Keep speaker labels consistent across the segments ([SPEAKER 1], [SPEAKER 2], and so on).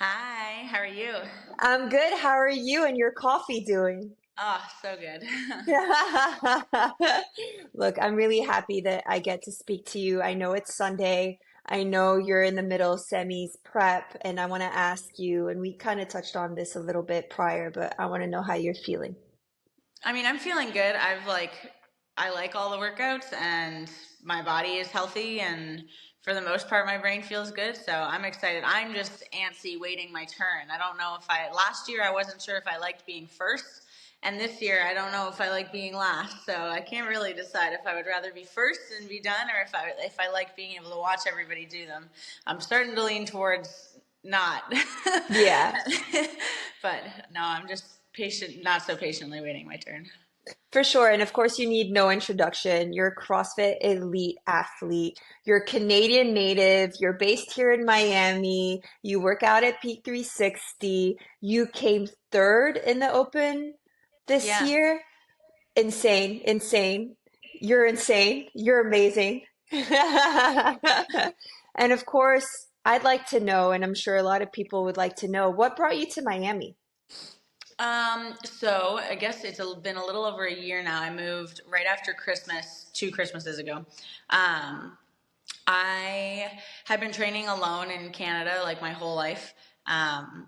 [SPEAKER 1] Hi, how are you?
[SPEAKER 2] I'm good. How are you and your coffee doing?
[SPEAKER 1] Oh, so good.
[SPEAKER 2] Look, I'm really happy that I get to speak to you. I know it's Sunday. I know you're in the middle of semis prep, and I want to ask you, and we kind of touched on this a little bit prior, but I want to know how you're feeling.
[SPEAKER 1] I mean, I'm feeling good. I like all the workouts and my body is healthy and for the most part my brain feels good. So I'm excited. I'm just antsy waiting my turn. I don't know if last year I wasn't sure if I liked being first. And this year, I don't know if I like being last, so I can't really decide if I would rather be first and be done, or if I like being able to watch everybody do them. I'm starting to lean towards not.
[SPEAKER 2] Yeah,
[SPEAKER 1] But no, I'm just patient, not so patiently waiting my turn.
[SPEAKER 2] for sure. And of course, you need no introduction. You're a CrossFit elite athlete. You're Canadian native. You're based here in Miami. You work out at Peak 360. You came third in the Open this
[SPEAKER 1] Yeah.
[SPEAKER 2] year. Insane, insane. You're insane. You're amazing. And of course, I'd like to know, and I'm sure a lot of people would like to know, what brought you to Miami?
[SPEAKER 1] So I guess been a little over a year now. I moved right after Christmas, 2 Christmases ago. Um, I had been training alone in Canada like my whole life,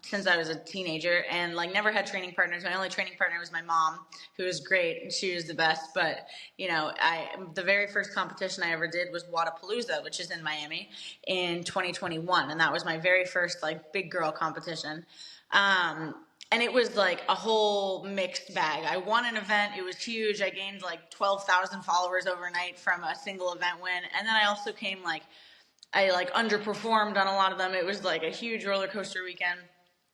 [SPEAKER 1] since I was a teenager, and like never had training partners. My only training partner was my mom, who was great, and she was the best. But the very first competition I ever did was Wadapalooza, which is in Miami, in 2021, and that was my very first like big girl competition. Um, and it was like a whole mixed bag. I won an event, it was huge. I gained like 12,000 followers overnight from a single event win. And then I also I like underperformed on a lot of them. It was like a huge roller coaster weekend.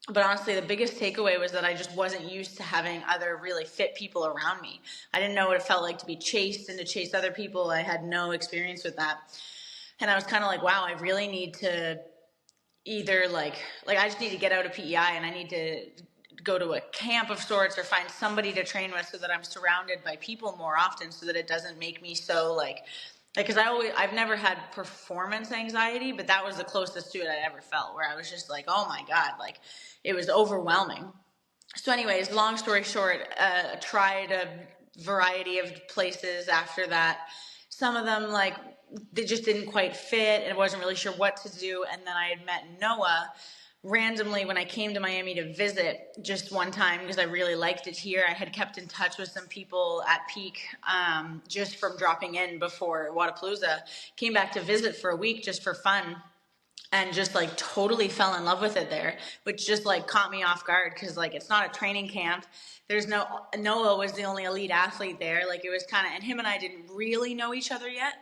[SPEAKER 1] But honestly, the biggest takeaway was that I just wasn't used to having other really fit people around me. I didn't know what it felt like to be chased and to chase other people. I had no experience with that. And I was kind of like, wow, I really need to either like I just need to get out of PEI and I need to go to a camp of sorts or find somebody to train with so that I'm surrounded by people more often so that it doesn't make me so like because I've never had performance anxiety, but that was the closest to it I ever felt, where I was just like, oh my god, like it was overwhelming. So anyways, long story short, tried a variety of places after that. Some of them like they just didn't quite fit and I wasn't really sure what to do. And then I had met Noah randomly when I came to Miami to visit just one time because I really liked it here. I had kept in touch with some people at Peak, just from dropping in before Wadapalooza. Came back to visit for a week just for fun and just like totally fell in love with it there, which just like caught me off guard because like it's not a training camp. There's no Noah was the only elite athlete there. Like it was kind of, and him and I didn't really know each other yet.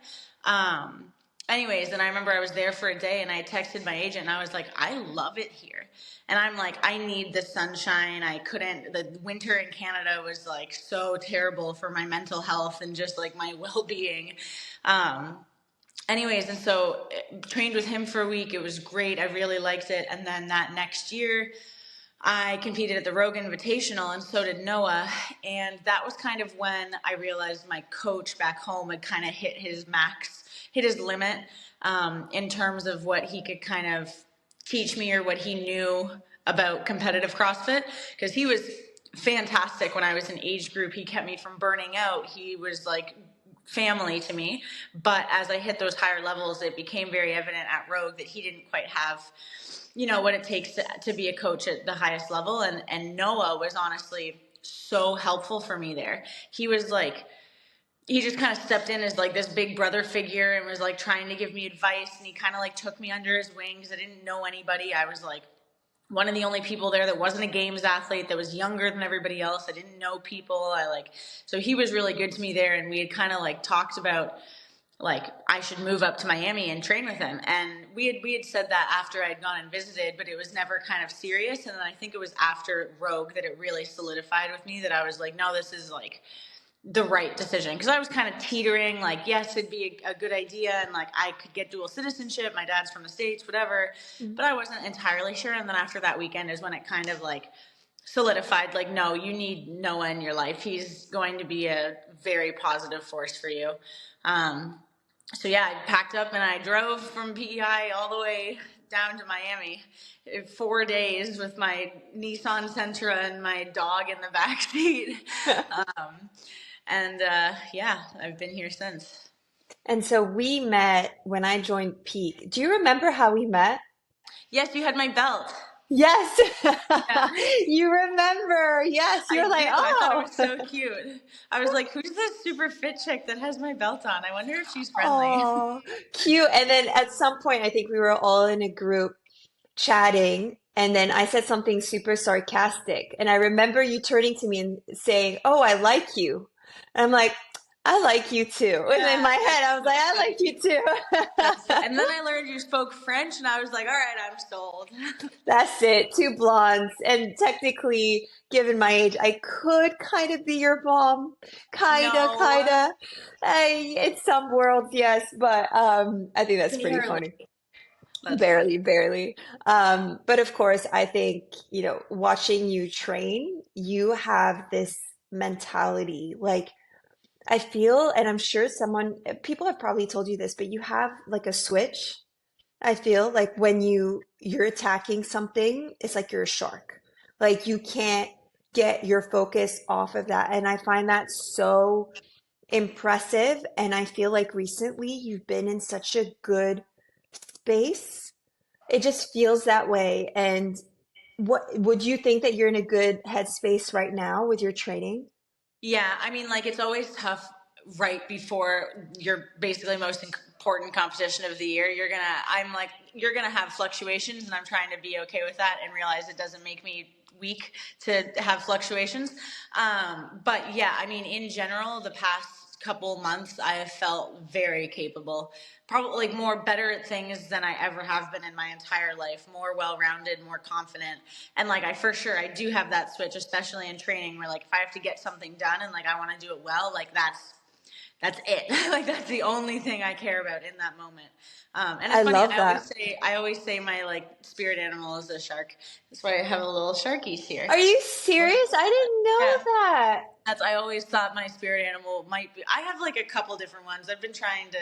[SPEAKER 1] Anyways, and I remember I was there for a day and I texted my agent and I was like, I love it here. And I'm like, I need the sunshine. The winter in Canada was like so terrible for my mental health and just like my well being. Um, Anyways, and so trained with him for a week. It was great. I really liked it. And then that next year, I competed at the Rogue Invitational, and so did Noah. And that was kind of when I realized my coach back home had kind of hit his limit, in terms of what he could kind of teach me or what he knew about competitive CrossFit. Because he was fantastic when I was in age group. He kept me from burning out. He was like family to me. But as I hit those higher levels, it became very evident at Rogue that he didn't quite have what it takes to be a coach at the highest level. And Noah was honestly so helpful for me there. He was like, he just kind of stepped in as like this big brother figure and was like trying to give me advice. And he kind of like took me under his wings. I didn't know anybody. I was like one of the only people there that wasn't a games athlete, that was younger than everybody else. I didn't know people. So he was really good to me there. And we had kind of like talked about like I should move up to Miami and train with him. And we had said that after I'd gone and visited, but it was never kind of serious. And then I think it was after Rogue that it really solidified with me that I was like, no, this is like the right decision. Because I was kind of teetering, like, yes, it'd be a good idea, and like I could get dual citizenship. My dad's from the States, whatever. But I wasn't entirely sure. And then after that weekend is when it kind of like solidified, like, no, you need Noah in your life. He's going to be a very positive force for you. So yeah, I packed up and I drove from PEI all the way down to Miami 4 days with my Nissan Sentra and my dog in the back seat. Um, and yeah, I've been here since.
[SPEAKER 2] And so we met when I joined Peak. Do you remember how we met?
[SPEAKER 1] Yes, you had my belt.
[SPEAKER 2] Yes,
[SPEAKER 1] Yeah,
[SPEAKER 2] you remember. Yes, you
[SPEAKER 1] I
[SPEAKER 2] were like,
[SPEAKER 1] do. I thought it
[SPEAKER 2] oh,
[SPEAKER 1] was so cute. I was like, who's this super fit chick that has my belt on? I wonder if she's friendly.
[SPEAKER 2] oh, cute. And then at some point, I think we were all in a group chatting, and then I said something super sarcastic. And I remember you turning to me and saying, "Oh, I like you." And I'm like, "I like you too." And in
[SPEAKER 1] Yeah,
[SPEAKER 2] my head,
[SPEAKER 1] that's
[SPEAKER 2] I was
[SPEAKER 1] so
[SPEAKER 2] like, "I like
[SPEAKER 1] funny.
[SPEAKER 2] you too."
[SPEAKER 1] And then I learned you spoke French, and I was like, all right, I'm sold.
[SPEAKER 2] That's it, two blondes. And technically, given my age, I could kind of be your mom. Kinda,
[SPEAKER 1] No,
[SPEAKER 2] kinda. In some worlds, yes, but I think that's pretty
[SPEAKER 1] barely.
[SPEAKER 2] funny.
[SPEAKER 1] That's funny.
[SPEAKER 2] Barely, barely. But of course, I think, watching you train, you have this mentality. Like, I feel, and I'm sure people have probably told you this, but you have like a switch. I feel like when you're attacking something, it's like you're a shark. Like you can't get your focus off of that. And I find that so impressive. And I feel like recently you've been in such a good space. It just feels that way. And what would you think that you're in a good headspace right now with your training?
[SPEAKER 1] Yeah, I mean, like it's always tough right before your basically most important competition of the year. You're gonna have fluctuations, and I'm trying to be okay with that and realize it doesn't make me weak to have fluctuations. But yeah, I mean, in general, the past couple months, I have felt very capable. Probably like more better at things than I ever have been in my entire life. More well-rounded, more confident, and like I for sure I do have that switch, especially in training, where like if I have to get something done and like I want to do it well, like that's it. Like that's the only thing I care about in that moment. And it's
[SPEAKER 2] I
[SPEAKER 1] funny.
[SPEAKER 2] love that.
[SPEAKER 1] I always say my like spirit animal is a shark. That's why I have a little sharkies here.
[SPEAKER 2] Are you serious? I didn't know
[SPEAKER 1] Yeah.
[SPEAKER 2] that.
[SPEAKER 1] I always thought my spirit animal might be. I have like a couple different ones. I've been trying to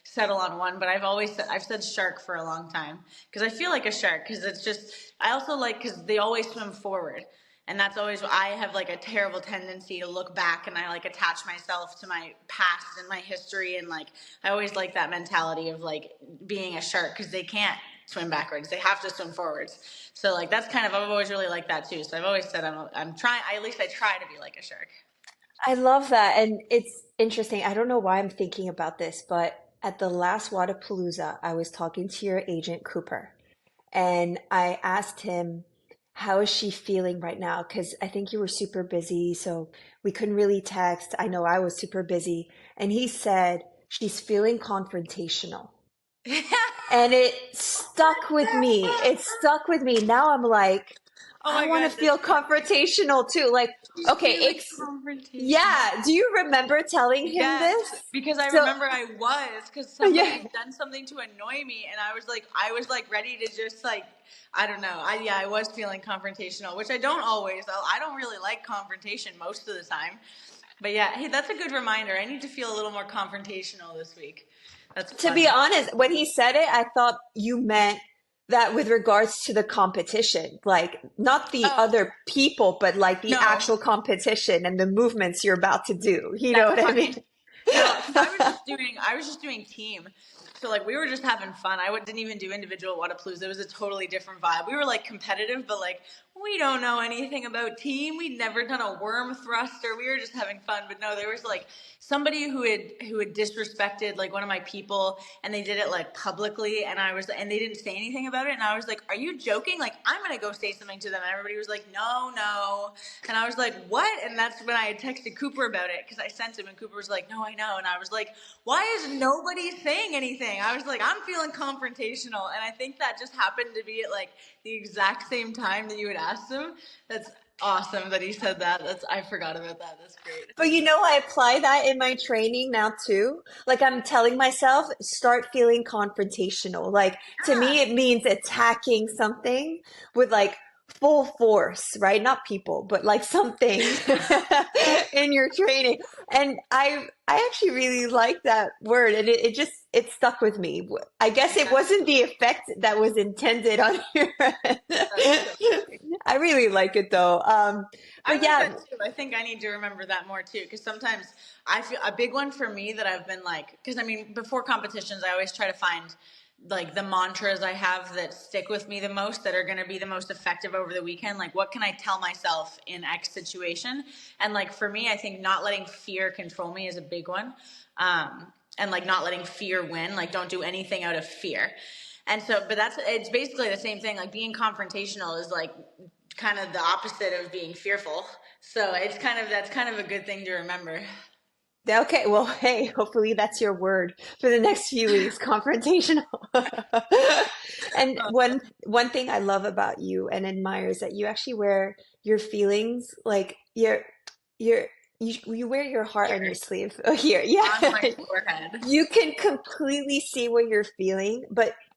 [SPEAKER 1] settle on one, but I've said shark for a long time because I feel like a shark because it's just. I also like because they always swim forward, and that's always I have like a terrible tendency to look back and I like attach myself to my past and my history and like I always like that mentality of like being a shark because they can't swim backwards. They have to swim forwards. So like that's kind of I've always really liked that too. So I've always said I'm trying. At least I try to be like a shark.
[SPEAKER 2] I love that. And it's interesting. I don't know why I'm thinking about this, but at the last Wadapalooza, I was talking to your agent, Cooper, and I asked him, how is she feeling right now? Because I think you were super busy, so we couldn't really text. I know I was super busy. And he said, she's feeling confrontational. And it stuck with me. It stuck with me. Now I'm like,
[SPEAKER 1] Oh
[SPEAKER 2] I
[SPEAKER 1] my
[SPEAKER 2] want to
[SPEAKER 1] god,
[SPEAKER 2] feel
[SPEAKER 1] that's
[SPEAKER 2] confrontational too. Like,
[SPEAKER 1] she's
[SPEAKER 2] okay,
[SPEAKER 1] feeling confrontational.
[SPEAKER 2] yeah. Do you remember telling him
[SPEAKER 1] Yes,
[SPEAKER 2] this?
[SPEAKER 1] because I
[SPEAKER 2] So,
[SPEAKER 1] remember I was because somebody
[SPEAKER 2] yeah.
[SPEAKER 1] had done something to annoy me, and I was like ready to just like I don't know. I was feeling confrontational, which I don't always. I don't really like confrontation most of the time. But yeah, hey, that's a good reminder. I need to feel a little more confrontational this week. That's
[SPEAKER 2] To be
[SPEAKER 1] funny.
[SPEAKER 2] honest, when he said it, I thought you meant that with regards to the competition, like not the
[SPEAKER 1] Oh
[SPEAKER 2] other people, but like the
[SPEAKER 1] no,
[SPEAKER 2] actual competition and the movements you're about to do. You know
[SPEAKER 1] that's
[SPEAKER 2] what I
[SPEAKER 1] funny.
[SPEAKER 2] mean?
[SPEAKER 1] No, because I was just doing team. So like we were just having fun. Didn't even do individual Wadapalooza. It was a totally different vibe. We were like competitive, but like we don't know anything about team. We'd never done a worm thruster. We were just having fun. But no, there was like somebody who had disrespected like one of my people, and they did it like publicly, and they didn't say anything about it. And I was like, "Are you joking? Like I'm gonna go say something to them." And everybody was like, "No, no." And I was like, "What?" And that's when I had texted Cooper about it because I sent him, and Cooper was like, "No, I know." And I was like, "Why is nobody saying anything?" I was like, "I'm feeling confrontational," and I think that just happened to be at like the exact same time that you had asked him. That's awesome that he said that. I forgot about that. That's great.
[SPEAKER 2] But I apply that in my training now too. Like I'm telling myself, start feeling confrontational. Like to
[SPEAKER 1] Yeah.
[SPEAKER 2] me, it means attacking something with like full force, right? Not people, but like something in your training. And I actually really like that word, and it just it stuck with me. I guess it
[SPEAKER 1] Yeah,
[SPEAKER 2] wasn't the effect that was intended on your end.
[SPEAKER 1] that's so funny.
[SPEAKER 2] I really like it though.
[SPEAKER 1] I
[SPEAKER 2] But
[SPEAKER 1] like
[SPEAKER 2] yeah,
[SPEAKER 1] that too. I think I need to remember that more too, because sometimes I feel a big one for me that I've been like, because I mean, before competitions, I always try to find like the mantras I have that stick with me the most, that are going to be the most effective over the weekend. Like, what can I tell myself in X situation? And like for me, I think not letting fear control me is a big one. And like not letting fear win, like don't do anything out of fear. And so, but it's basically the same thing. Like being confrontational is like kind of the opposite of being fearful. So that's kind of a good thing to remember.
[SPEAKER 2] okay, well, hey, hopefully that's your word for the next few weeks, confrontational. And one thing I love about you and admire is that you actually wear your feelings like your you wear your heart on your
[SPEAKER 1] Here,
[SPEAKER 2] sleeve. Oh, here,
[SPEAKER 1] on
[SPEAKER 2] yeah.
[SPEAKER 1] my forehead,
[SPEAKER 2] You can completely see what you're feeling,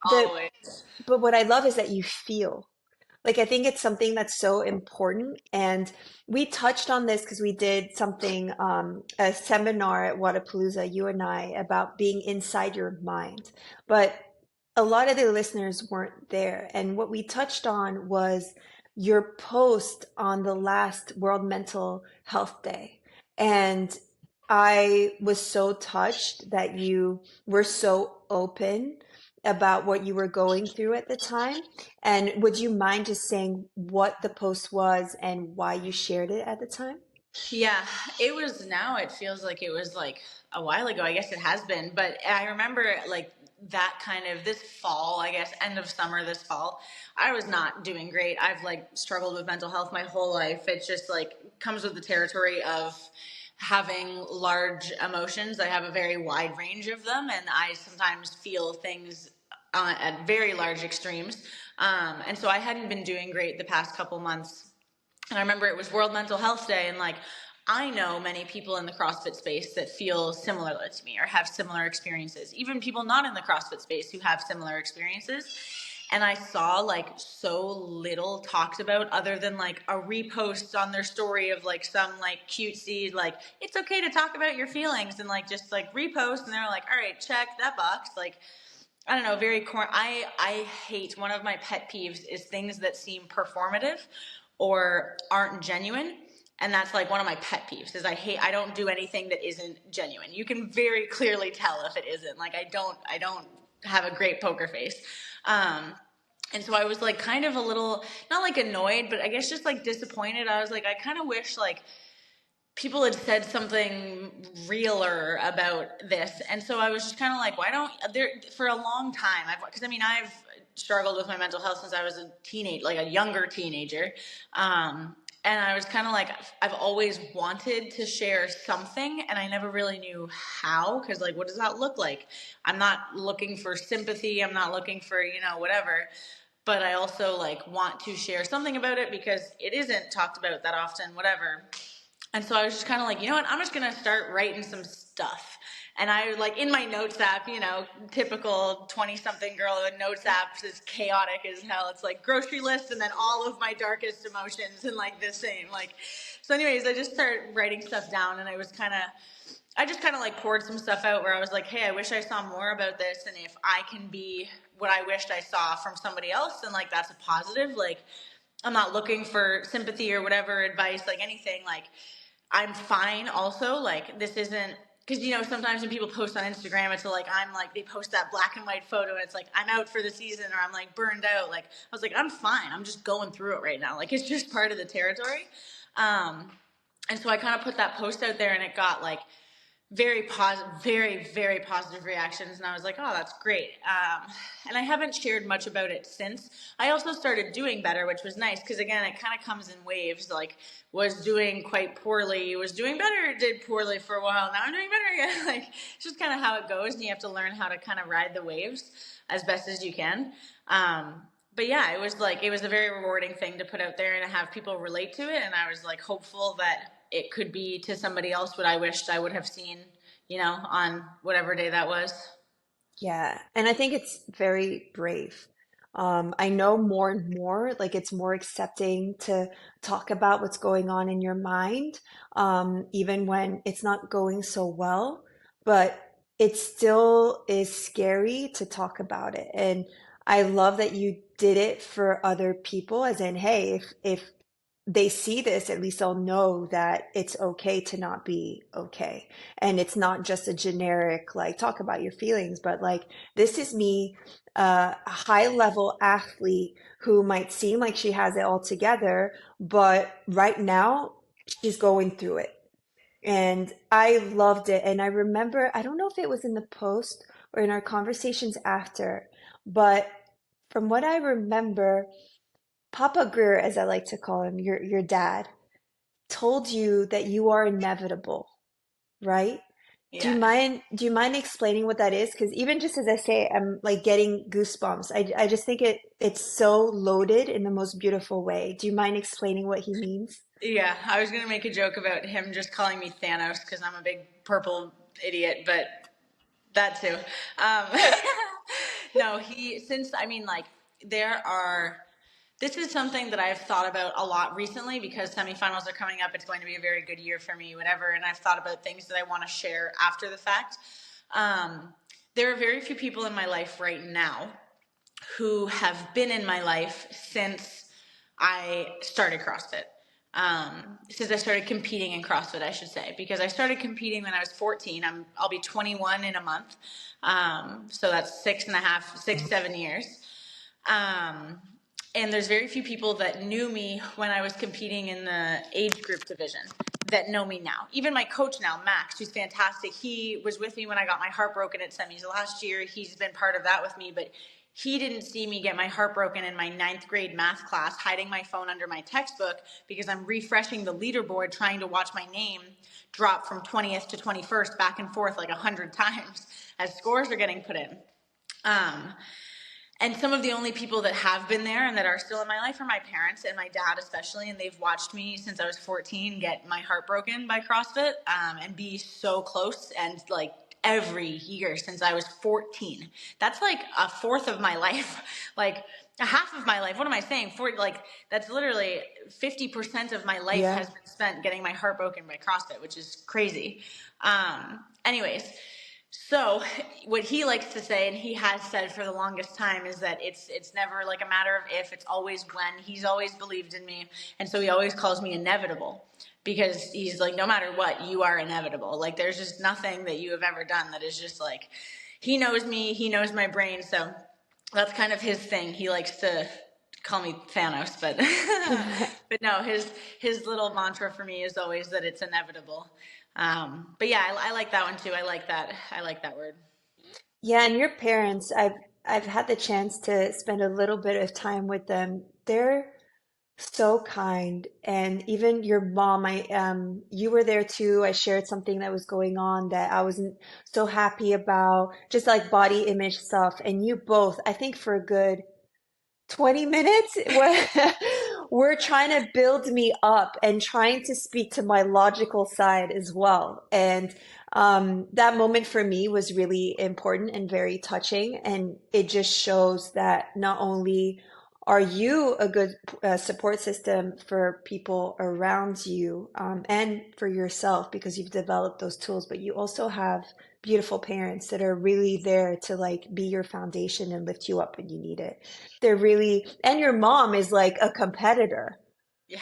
[SPEAKER 1] always.
[SPEAKER 2] but what I love is that you feel. Like, I think it's something that's so important. And we touched on this because we did something, a seminar at Wadapalooza, you and I, about being inside your mind. But a lot of the listeners weren't there. And what we touched on was your post on the last World Mental Health Day. And I was so touched that you were so open about what you were going through at the time. And would you mind just saying what the post was and why you shared it at the time?
[SPEAKER 1] Yeah, it feels like it was like a while ago. I guess it has been, but I remember like that kind of this fall, I guess, end of summer this fall. I was not doing great. I've like struggled with mental health my whole life. It's just like comes with the territory of having large emotions. I have a very wide range of them, and I sometimes feel things at very large extremes. And so I hadn't been doing great the past couple months, and I remember it was World Mental Health Day, and like I know many people in the CrossFit space that feel similar to me or have similar experiences, even people not in the CrossFit space who have similar experiences. And I saw like so little talked about other than like a repost on their story of like some like cutesy, like, it's okay to talk about your feelings, and like just like repost. And they're like, all right, check that box. Like, I don't know, I hate, one of my pet peeves is things that seem performative or aren't genuine. And that's like one of my pet peeves is I don't do anything that isn't genuine. You can very clearly tell if it isn't. Like I don't have a great poker face. Um and so I was like kind of a little, not like annoyed, but I guess just like disappointed. I was like, I kind of wish like people had said something realer about this. And so I was just kind of like, why don't there, for a long time, because I mean, I've struggled with my mental health since I was a teenage, like a younger teenager. And I was kind of like, I've always wanted to share something, and I never really knew how, because like, what does that look like? I'm not looking for sympathy. I'm not looking for, whatever. But I also like want to share something about it because it isn't talked about that often, whatever. And so I was just kind of like, you know what? I'm just going to start writing some stuff. And I like in my notes app, typical 20 something girl with notes app is chaotic as hell. It's like grocery list and then all of my darkest emotions and like the same. Like, so anyways, I just started writing stuff down, and I just kind of like poured some stuff out where I was like, hey, I wish I saw more about this. And if I can be what I wished I saw from somebody else, then like that's a positive. Like, I'm not looking for sympathy or whatever advice, like anything. Like, I'm fine also. Like, this isn't, because, sometimes when people post on Instagram, it's like, I'm like, they post that black and white photo, and it's like, I'm out for the season, or I'm like burned out. Like, I was like, I'm fine. I'm just going through it right now. Like, it's just part of the territory. Um, and so I kind of put that post out there, and it got like very positive, very, very positive reactions. And I was like, oh, that's great. And I haven't shared much about it since. I also started doing better, which was nice, because again, it kind of comes in waves. Like, was doing quite poorly, was doing better, did poorly for a while, now I'm doing better again. Like, it's just kind of how it goes, and you have to learn how to kind of ride the waves as best as you can. But yeah, it was a very rewarding thing to put out there and to have people relate to it. And I was like hopeful that it could be to somebody else what I wished I would have seen, on whatever day that was.
[SPEAKER 2] Yeah, and I think it's very brave. I know more and more, like it's more accepting to talk about what's going on in your mind, even when it's not going so well. But it still is scary to talk about it. And I love that you did it for other people, as in, hey, if they see this, at least they'll know that it's okay to not be okay. And it's not just a generic, like, talk about your feelings, but like, this is me, a high level athlete who might seem like she has it all together, but right now she's going through it. And I loved it. And I remember, I don't know if it was in the post or in our conversations after, but from what I remember, Papa Greer, as I like to call him, your dad, told you that you are inevitable, right?
[SPEAKER 1] Yeah.
[SPEAKER 2] Do you mind explaining what that is? Because even just as I say it, I'm like getting goosebumps. I just think it's so loaded in the most beautiful way. Do you mind explaining what he means?
[SPEAKER 1] Yeah, I was gonna make a joke about him just calling me Thanos because I'm a big purple idiot, but that too. Um, no, since I mean, like, there are. This is something that I've thought about a lot recently because semifinals are coming up. It's going to be a very good year for me, whatever. And I've thought about things that I want to share after the fact. Um, there are very few people in my life right now who have been in my life since I started CrossFit. Since I started competing in CrossFit, I should say, because I started competing when I was 14. I'll be 21 in a month. So that's 6.5, 6, 7 years. Um, and there's very few people that knew me when I was competing in the age group division that know me now. Even my coach now, Max, who's fantastic. He was with me when I got my heart broken at semis last year. He's been part of that with me, but he didn't see me get my heart broken in my ninth grade math class, hiding my phone under my textbook because I'm refreshing the leaderboard, trying to watch my name drop from 20th to 21st back and forth like 100 times as scores are getting put in. Um, and some of the only people that have been there and that are still in my life are my parents and my dad especially, and they've watched me since I was 14 get my heart broken by CrossFit, and be so close, and like every year since I was 14. That's like a fourth of my life, like a half of my life. What am I saying? Like, that's literally 50% of my life
[SPEAKER 2] Yeah.
[SPEAKER 1] has been spent getting my heart broken by CrossFit, which is crazy. Anyways, so what he likes to say, and he has said for the longest time, is that it's never like a matter of if, it's always when. He's always believed in me, and so he always calls me inevitable because he's like, no matter what, you are inevitable. Like, there's just nothing that you have ever done that is just like, he knows me, he knows my brain, so that's kind of his thing. He likes to call me Thanos, but but no, his little mantra for me is always that it's inevitable. But yeah, I like that one too. I like that word.
[SPEAKER 2] Yeah, and your parents, I've had the chance to spend a little bit of time with them. They're so kind. And even your mom, you were there too. I shared something that was going on that I wasn't so happy about, just like body image stuff. And you both, I think for a good 20 minutes we're trying to build me up and trying to speak to my logical side as well. And that moment for me was really important and very touching. And it just shows that not only are you a good support system for people around you, and for yourself because you've developed those tools, but you also have beautiful parents that are really there to like be your foundation and lift you up when you need it. They're really, and your mom is like a competitor.
[SPEAKER 1] Yeah,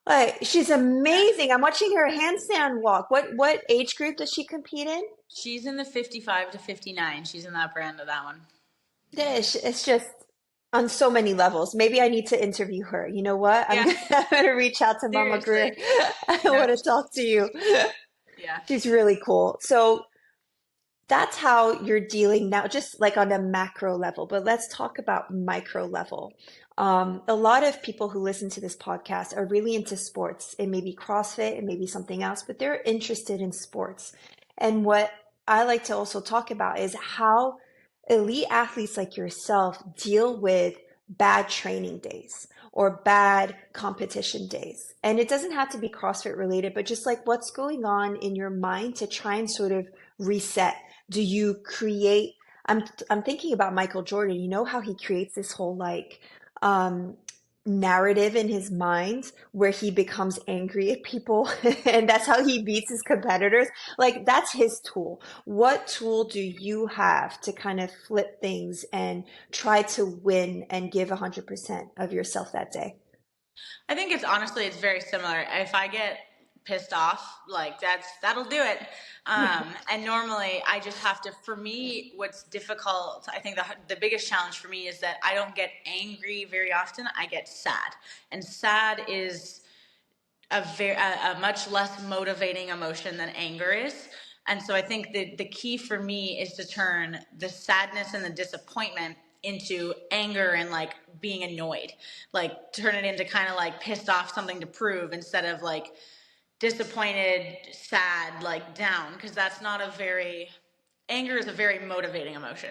[SPEAKER 2] Like she's amazing. I'm watching her handstand walk. What age group does she compete in?
[SPEAKER 1] she's in the 55 to 59. She's in the upper end of that one.
[SPEAKER 2] It's just on so many levels. Maybe I need to interview her. You know what?
[SPEAKER 1] Yeah,
[SPEAKER 2] I'm gonna reach out to Mama
[SPEAKER 1] seriously.
[SPEAKER 2] Greer. I
[SPEAKER 1] No,
[SPEAKER 2] want to talk to you.
[SPEAKER 1] yeah.
[SPEAKER 2] She's really cool. So that's how you're dealing now, just like on a macro level. But let's talk about micro level. A lot of people who listen to this podcast are really into sports. It may be CrossFit, it may be something else, but they're interested in sports. And what I like to also talk about is how elite athletes like yourself deal with bad training days or bad competition days. And it doesn't have to be CrossFit related, but just like what's going on in your mind to try and sort of reset. Do you create I'm thinking about Michael Jordan. You know how he creates this whole like um narrative in his mind where he becomes angry at people and that's how he beats his competitors. Like that's his tool. What tool do you have to kind of flip things and try to win and give 100% of yourself that day?
[SPEAKER 1] I think it's honestly it's very similar. If I get pissed off, like that'll do it. And normally I just have to. For me, what's difficult, I think the biggest challenge for me is that I don't get angry very often. I get sad, and sad is a much less motivating emotion than anger is. And so I think the key for me is to turn the sadness and the disappointment into anger and like being annoyed, like turn it into kind of like pissed off, something to prove, instead of like disappointed, sad, like down, because that's not a very, anger is a very motivating emotion.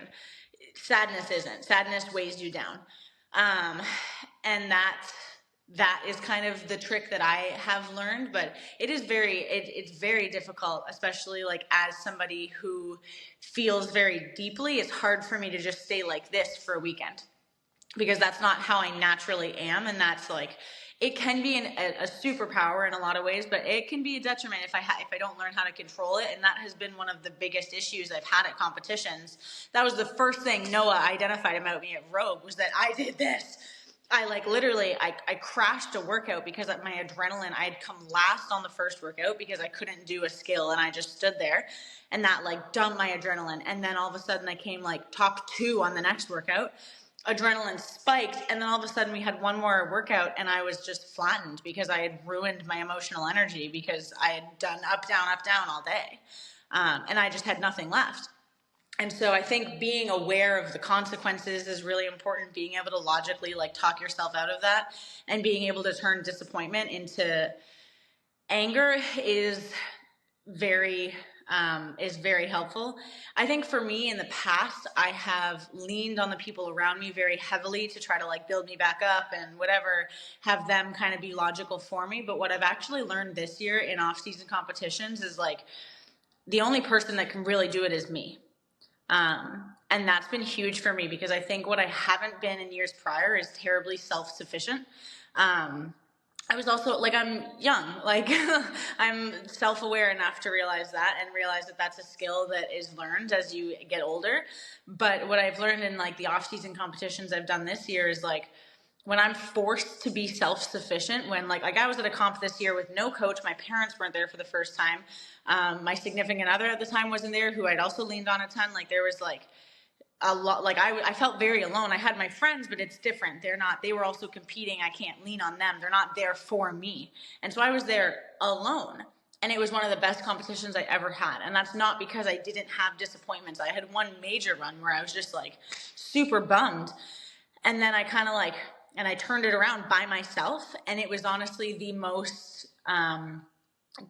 [SPEAKER 1] Sadness isn't. Sadness weighs you down. um, and that is kind of the trick that I have learned. But it is it's very difficult, especially like as somebody who feels very deeply. It's hard for me to just stay like this for a weekend, because that's not how I naturally am. And that's like, it can be a superpower in a lot of ways, but it can be a detriment if I don't learn how to control it. And that has been one of the biggest issues I've had at competitions. That was the first thing Noah identified about me at Rogue, was that I did this. I like literally, I crashed a workout because my adrenaline, I had come last on the first workout because I couldn't do a skill and I just stood there, and that like dumped my adrenaline. And then all of a sudden I came like top 2 on the next workout. Adrenaline spiked, and then all of a sudden we had one more workout and I was just flattened because I had ruined my emotional energy because I had done up down all day. And I just had nothing left. And so I think being aware of the consequences is really important, being able to logically like talk yourself out of that, and being able to turn disappointment into anger very is very helpful. I think for me in the past, I have leaned on the people around me very heavily to try to like build me back up and whatever, have them kind of be logical for me. But what I've actually learned this year in off-season competitions is like the only person that can really do it is me. And that's been huge for me, because I think what I haven't been in years prior is terribly self-sufficient. I was also like, I'm young, like I'm self-aware enough to realize that, and realize that that's a skill that is learned as you get older. But what I've learned in like the off-season competitions I've done this year is like, when I'm forced to be self-sufficient, when like I was at a comp this year with no coach, my parents weren't there for the first time. My significant other at the time wasn't there, who I'd also leaned on a ton. Like there was like a lot, like I felt very alone. I had my friends, but it's different. They were also competing. I can't lean on them. They're not there for me. And so I was there alone. And it was one of the best competitions I ever had. And that's not because I didn't have disappointments. I had one major run where I was just like super bummed. And then I kind of like, and I turned it around by myself. And it was honestly the most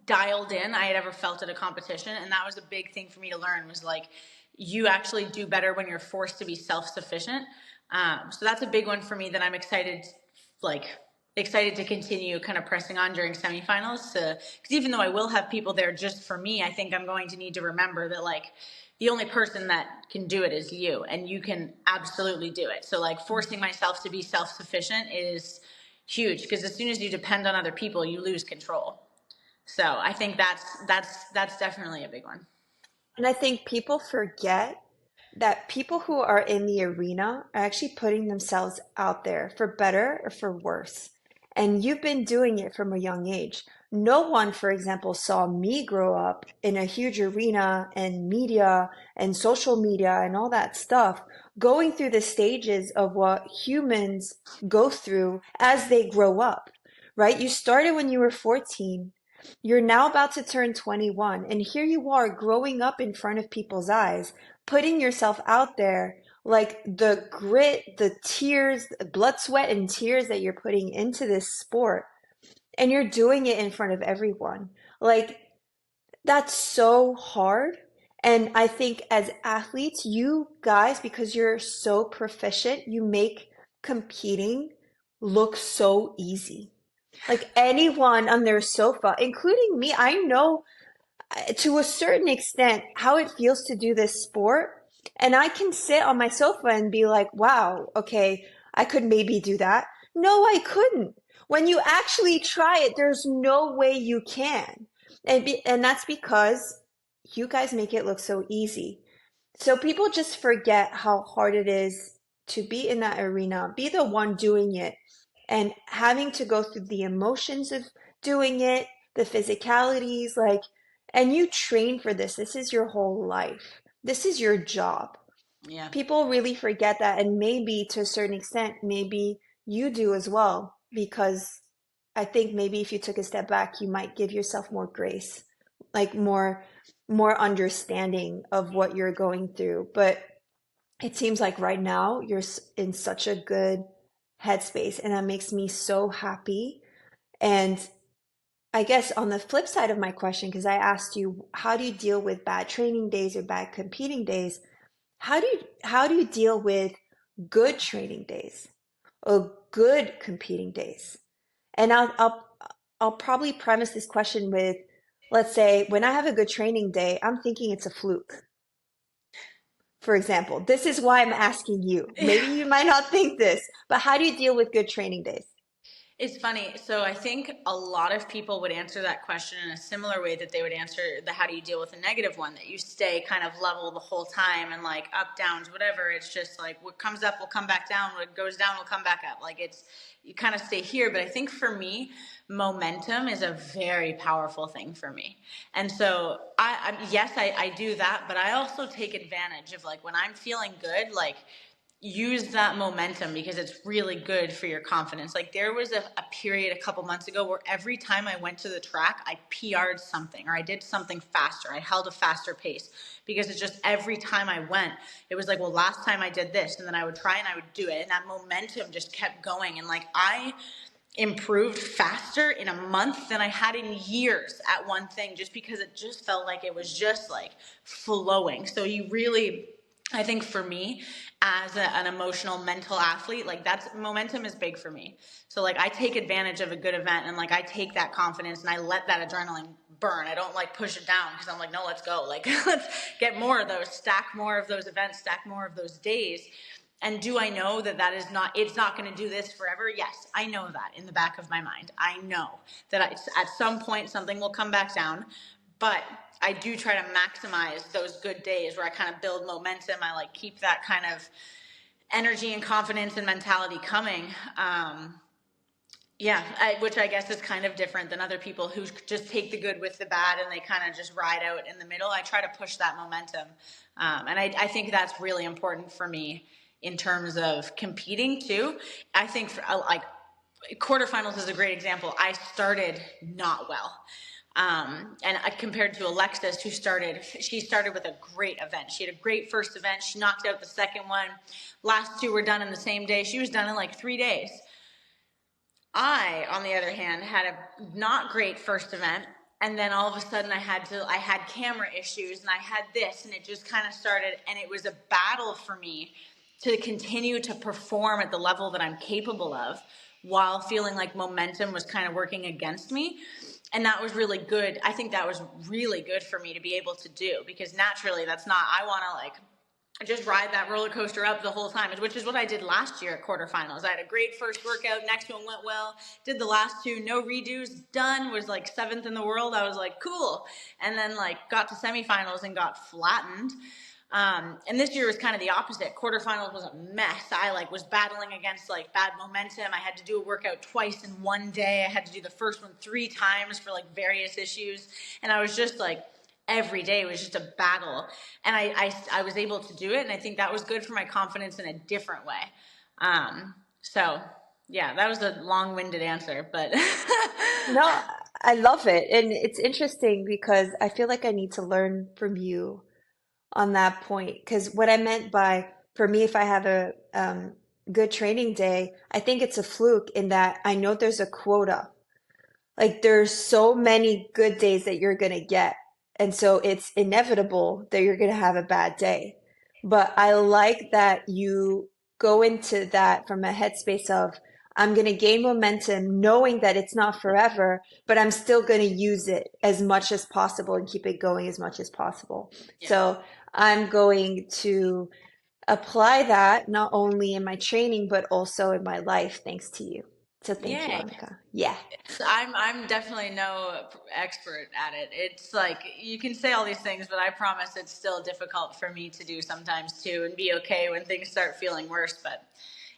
[SPEAKER 1] dialed in I had ever felt at a competition. And that was a big thing for me to learn, was like, you actually do better when you're forced to be self-sufficient. So that's a big one for me that I'm excited to continue kind of pressing on during semifinals. Because even though I will have people there just for me, I think I'm going to need to remember that like the only person that can do it is you, and you can absolutely do it. So like forcing myself to be self-sufficient is huge, because as soon as you depend on other people, you lose control. So I think that's definitely a big one.
[SPEAKER 2] And I think people forget that people who are in the arena are actually putting themselves out there for better or for worse. And you've been doing it from a young age. No one, for example, saw me grow up in a huge arena and media and social media and all that stuff, going through the stages of what humans go through as they grow up, right? You started when you were 14. You're now about to turn 21, and here you are growing up in front of people's eyes, putting yourself out there, like the grit, the tears, blood, sweat, and tears that you're putting into this sport, and you're doing it in front of everyone. Like, that's so hard. And I think as athletes, you guys, because you're so proficient, you make competing look so easy. Like anyone on their sofa, including me, I know to a certain extent how it feels to do this sport. And I can sit on my sofa and be like, wow, okay, I could maybe do that. No, I couldn't. When you actually try it, there's no way you can. And that's because you guys make it look so easy. So people just forget how hard it is to be in that arena, be the one doing it, and having to go through the emotions of doing it, the physicalities, like, and you train for this. This is your whole life. This is your job.
[SPEAKER 1] Yeah.
[SPEAKER 2] People really forget that, and maybe to a certain extent, maybe you do as well, because I think maybe if you took a step back, you might give yourself more grace, like more understanding of what you're going through. But it seems like right now you're in such a good headspace, and that makes me so happy. And I guess on the flip side of my question, because I asked you, how do you deal with bad training days or bad competing days? How do you deal with good training days or good competing days? And I'll probably premise this question with, let's say, when I have a good training day, I'm thinking it's a fluke. For example, this is why I'm asking you. Maybe you might not think this, but how do you deal with good training days?
[SPEAKER 1] It's funny. So I think a lot of people would answer that question in a similar way that they would answer the how do you deal with a negative one, that you stay kind of level the whole time and like up, downs, whatever. It's just like what comes up will come back down. What goes down will come back up. Like it's, you kind of stay here. But I think for me, momentum is a very powerful thing for me. And so yes, I do that, but I also take advantage of like when I'm feeling good, like use that momentum because it's really good for your confidence. Like there was a period a couple months ago where every time I went to the track, I PR'd something or I did something faster. I held a faster pace because it's just every time I went, it was like, well, last time I did this, and then I would try and I would do it. And that momentum just kept going. And like I improved faster in a month than I had in years at one thing just because it just felt like it was just like flowing. So you really, I think for me as an emotional mental athlete, like that's momentum is big for me. So like I take advantage of a good event and like I take that confidence and I let that adrenaline burn. I don't like push it down because I'm like, no, let's go. Like let's get more of those, stack more of those events, stack more of those days. And do I know that that is not, it's not going to do this forever? Yes, I know that in the back of my mind. I know that at some point something will come back down, but I do try to maximize those good days where I kind of build momentum. I like keep that kind of energy and confidence and mentality coming. Which I guess is kind of different than other people who just take the good with the bad and they kind of just ride out in the middle. I try to push that momentum. And I think that's really important for me in terms of competing too. I think like quarterfinals is a great example. I started not well. And compared to Alexis, she started with a great event. She had a great first event. She knocked out the second one. Last two were done in the same day. She was done in like 3 days. I, on the other hand, had a not great first event. And then all of a sudden I had camera issues and I had this, and it just kind of started, and it was a battle for me to continue to perform at the level that I'm capable of while feeling like momentum was kind of working against me. And that was really good. I think that was really good for me to be able to do, because naturally that's not, I want to like just ride that roller coaster up the whole time, which is what I did last year at quarterfinals. I had a great first workout, next one went well, did the last two, no redos, done, was like 7th in the world. I was like, cool. And then like got to semifinals and got flattened. And this year was kind of the opposite. Quarterfinals was a mess. I like was battling against like bad momentum. I had to do a workout twice in one day. I had to do the first one 3 times for like various issues. And I was just like, every day was just a battle. And I was able to do it. And I think that was good for my confidence in a different way. So yeah, that was a long-winded answer, but
[SPEAKER 2] No, I love it. And it's interesting because I feel like I need to learn from you on that point. Because what I meant by, for me, if I have a good training day, I think it's a fluke in that I know there's a quota. Like there's so many good days that you're gonna get. And so it's inevitable that you're gonna have a bad day. But I like that you go into that from a headspace of, I'm gonna gain momentum knowing that it's not forever, but I'm still gonna use it as much as possible and keep it going as much as possible.
[SPEAKER 1] yeah.
[SPEAKER 2] So I'm going to apply that not only in my training, but also in my life, thanks to you. So thank you,
[SPEAKER 1] Yay.
[SPEAKER 2] Anika. Yeah,
[SPEAKER 1] I'm definitely no expert at it. It's like you can say all these things, but I promise it's still difficult for me to do sometimes too, and be okay when things start feeling worse. But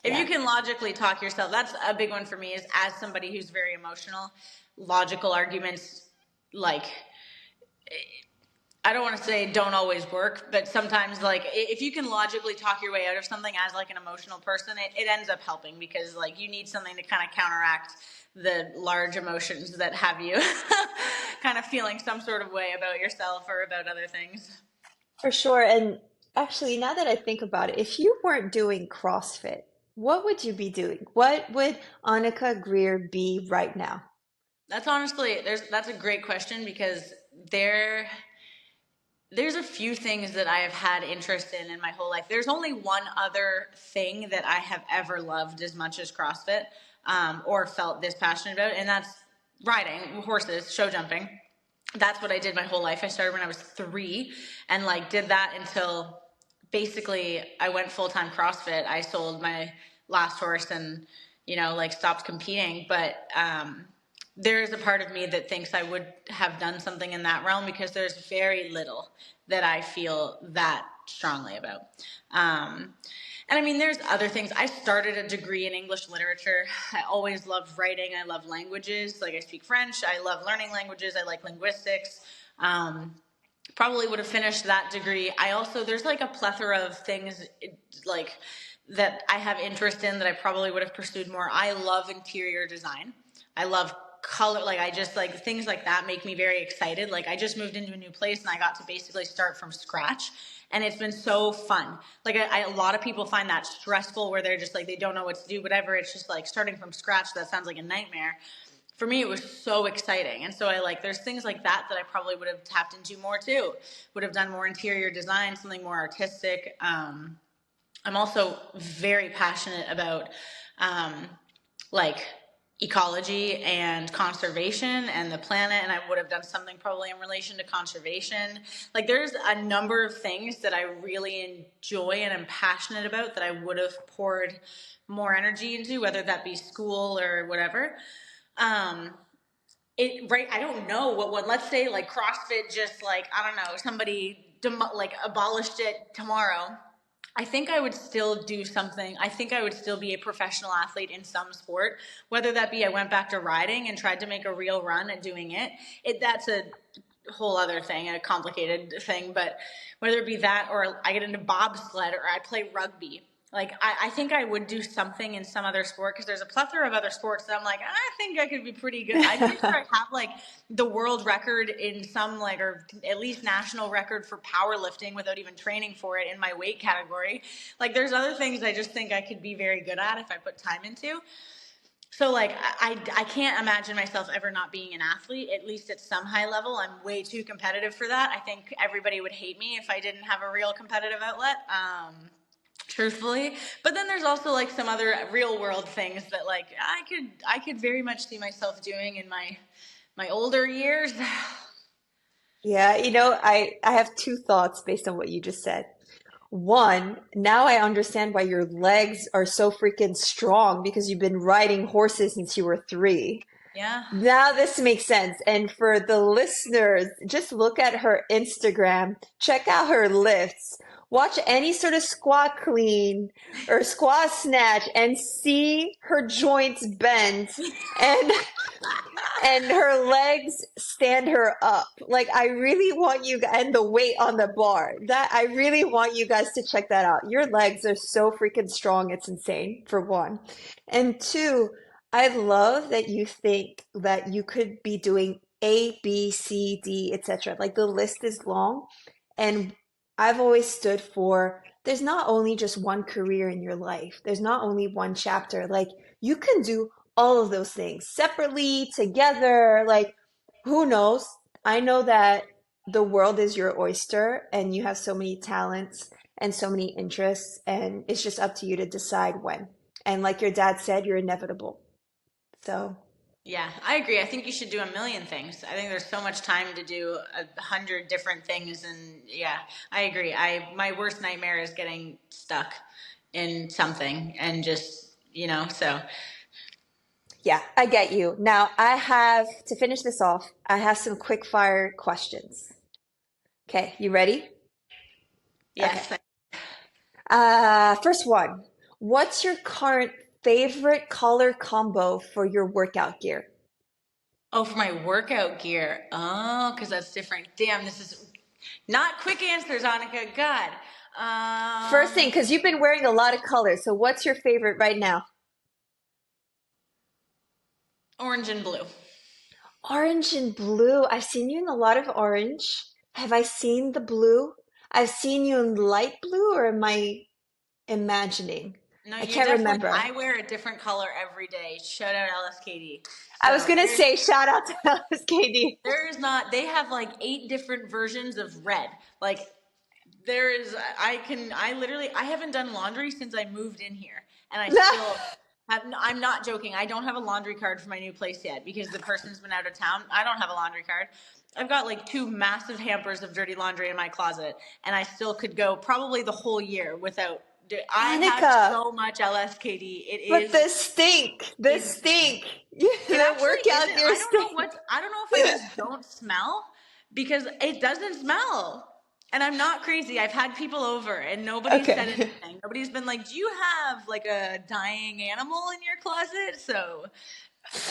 [SPEAKER 1] if you
[SPEAKER 2] yeah,
[SPEAKER 1] can logically talk yourself, that's a big one for me. Is as somebody who's very emotional, logical arguments like I don't want to say don't always work, but sometimes like if you can logically talk your way out of something as like an emotional person, it ends up helping because like you need something to kind of counteract the large emotions that have you kind of feeling some sort of way about yourself or about other things.
[SPEAKER 2] for sure. And actually, now that I think about it, if you weren't doing CrossFit, what would you be doing? What would Anika Greer be right now?
[SPEAKER 1] That's honestly that's a great question because there there's a few things that I have had interest in my whole life. There's only one other thing that I have ever loved as much as CrossFit, or felt this passionate about, and that's riding horses, show jumping. That's what I did my whole life. I started when I was 3 and like did that until basically I went full time CrossFit. I sold my last horse and like stopped competing. But there is a part of me that thinks I would have done something in that realm because there's very little that I feel that strongly about. Um, and I mean, there's other things. I started a degree in English literature. I always loved writing. I love languages. Like I speak French. I love learning languages. I like linguistics. Um, Probably would have finished that degree. I also, there's like a plethora of things like that I have interest in that I probably would have pursued more. I love interior design. I love color. Like I just like things like that make me very excited. Like I just moved into a new place and I got to basically start from scratch. And it's been so fun. Like a lot of people find that stressful where they're just like, they don't know what to do, whatever. It's just like starting from scratch. That sounds like a nightmare. For me it was so exciting, and so I like there's things like that that I probably would have tapped into more too, would have done more interior design, something more artistic. I'm also very passionate about um, like ecology and conservation and the planet, and I would have done something probably in relation to conservation. Like there's a number of things that I really enjoy and am passionate about that I would have poured more energy into, whether that be school or whatever. um it right, I don't know what one. Let's say like CrossFit just like I don't know, somebody like abolished it tomorrow. I think I would still do something. I think I would still be a professional athlete in some sport, whether that be I went back to riding and tried to make a real run at doing it. That's a whole other thing, a complicated thing, but whether it be that or I get into bobsled or I play rugby. Like I think I would do something in some other sport because there's a plethora of other sports that I'm like, I think I could be pretty good. I'm pretty sure I have like the world record in some like, or at least national record for powerlifting without even training for it in my weight category. Like there's other things I just think I could be very good at if I put time into. So like I can't imagine myself ever not being an athlete, at least at some high level. I'm way too competitive for that. I think everybody would hate me if I didn't have a real competitive outlet. Truthfully. But then there's also like some other real world things that like I could very much see myself doing in my older years.
[SPEAKER 2] Yeah, I have two thoughts based on what you just said. One, now I understand why your legs are so freaking strong because you've been riding horses since you were 3.
[SPEAKER 1] Yeah.
[SPEAKER 2] Now this makes sense. And for the listeners, just look at her Instagram, check out her lifts, watch any sort of squat clean or squat snatch and see her joints bend and her legs stand her up. Like I really want you and the weight on the bar. That I really want you guys to check that out. Your legs are so freaking strong. It's insane, for one. And two, I love that you think that you could be doing A, B, C, D, etc. Like the list is long. And I've always stood for there's not only just one career in your life. There's not only one chapter. Like you can do all of those things separately, together, like who knows? I know that the world is your oyster and you have so many talents and so many interests, and it's just up to you to decide when. And like your dad said, you're inevitable. So,
[SPEAKER 1] Yeah, I agree. I think you should do a million things. I think there's so much time to do 100 different things, and yeah, I agree. My worst nightmare is getting stuck in something and just so
[SPEAKER 2] Yeah, I get you. Now, I have to finish this off. I have some quick fire questions. Okay, you ready? Okay.
[SPEAKER 1] yes.
[SPEAKER 2] First one. What's your current favorite color combo for your workout gear?
[SPEAKER 1] Oh, for my workout gear. Oh, because that's different. Damn, this is not quick answers, Anika. God.
[SPEAKER 2] First thing, because you've been wearing a lot of colors. So what's your favorite right now?
[SPEAKER 1] Orange and blue.
[SPEAKER 2] Orange and blue. I've seen you in a lot of orange. Have I seen the blue? I've seen you in light blue, or am I imagining?
[SPEAKER 1] No,
[SPEAKER 2] I
[SPEAKER 1] you
[SPEAKER 2] can't
[SPEAKER 1] definitely.
[SPEAKER 2] remember.
[SPEAKER 1] I wear a different color every day. Shout out LSKD.
[SPEAKER 2] I was
[SPEAKER 1] So
[SPEAKER 2] gonna say shout out to LSKD.
[SPEAKER 1] there is not. They have like 8 different versions of red. Like there is. I literally. I haven't done laundry since I moved in here, and I still. I'm not joking. I don't have a laundry card for my new place yet because the person's been out of town. I don't have a laundry card. I've got like 2 massive hampers of dirty laundry in my closet, and I still could go probably the whole year without. I have
[SPEAKER 2] Anika,
[SPEAKER 1] so much LSKD. It
[SPEAKER 2] but
[SPEAKER 1] is
[SPEAKER 2] the
[SPEAKER 1] insane.
[SPEAKER 2] stink,
[SPEAKER 1] It
[SPEAKER 2] the
[SPEAKER 1] actually
[SPEAKER 2] workout
[SPEAKER 1] isn't.
[SPEAKER 2] gear stink.
[SPEAKER 1] I don't know if I just don't smell because it doesn't smell. And I'm not crazy. I've had people over and nobody's said
[SPEAKER 2] Okay.
[SPEAKER 1] anything. Nobody's been like, "Do you have like a dying animal in your closet?" So,